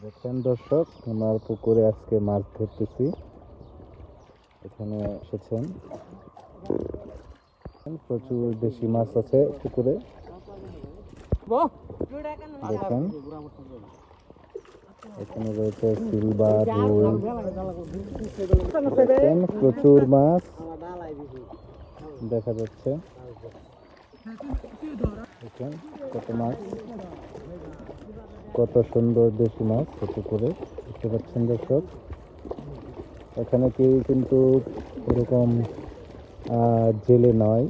দেখেন দর্শক, আমার পুকুরে আজকে মাছ ধরতেছি। এখানে এসেছেন, প্রচুর দেশি মাছ আছে পুকুরে। দেখেন এখানে রয়েছে সিলভার, রুই, দেখেন প্রচুর মাছ দেখা যাচ্ছে। দেখেন কত মাছ, কত সুন্দর দেশি মাছ পুকুরে, দেখতে পাচ্ছেন দর্শক। এখানে কেউ কিন্তু এরকম জেলে নয়,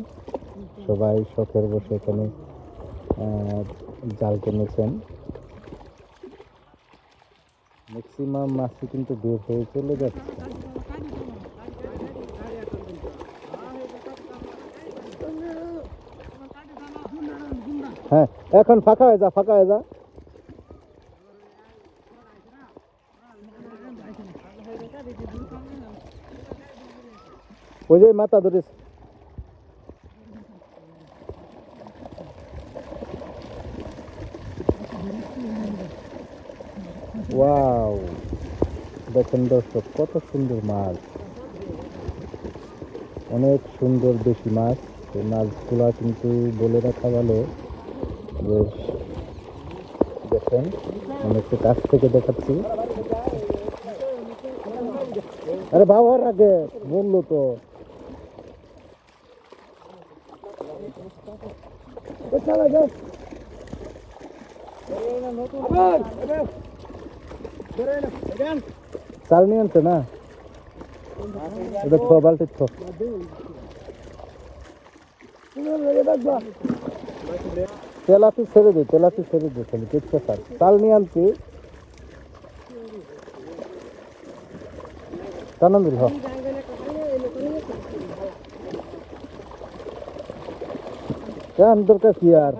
সবাই শখের বসে এখানে জাল টেনেছেন। ম্যাক্সিমাম মাছই কিন্তু বের হয়ে চলে যাচ্ছে। হ্যাঁ, এখন ফাঁকা হয়ে যা, ফাঁকা হয়ে যা। ওই যে মাথা ধরে ওয়াও, দেখেন দর্শক কত সুন্দর মাছ, অনেক সুন্দর দেশি মাছ। এই মাছগুলা কিন্তু বলে রাখা ভালো, বেশ দেখেন আমি একটু কাছ থেকে দেখাচ্ছি। আরে বাবার আগে বললো তো। চাল নিয়ে আনছে না, এটা ছ বালতি ছ। তেলাপি ছেড়ে দে, তেলাপি ছেড়ে দে, খালি দেখতে পার। চাল নিয়ে আনছি, কানন্দিল হ কেন দরকার কি আর।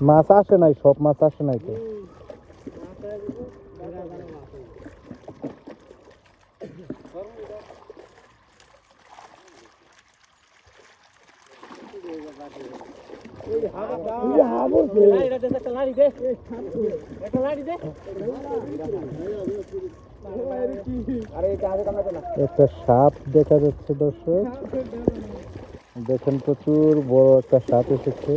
মাছ আসে নাই, সব মাছ আসে নাই তো। একটা সাপ দেখা যাচ্ছে দর্শক, দেখেন প্রচুর বড় একটা সাপ এসেছে।